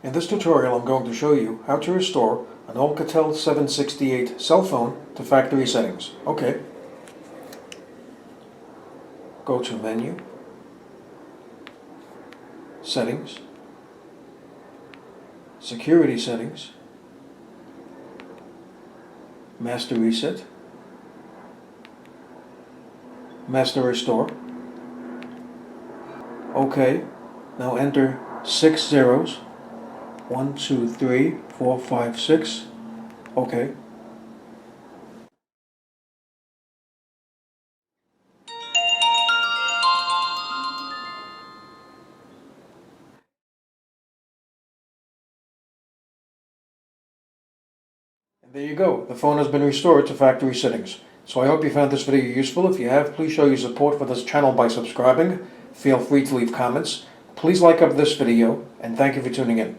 In this tutorial I'm going to show you how to restore an Alcatel 768 cell phone to factory settings. Okay. Go to Menu, Settings, Security Settings, Master Reset, Master Restore. Okay. Now enter 6 zeros. 1, 2, 3, 4, 5, 6. Okay. And there you go. The phone has been restored to factory settings. So I hope you found this video useful. If you have, please show your support for this channel by subscribing. Feel free to leave comments. Please like up this video, and thank you for tuning in.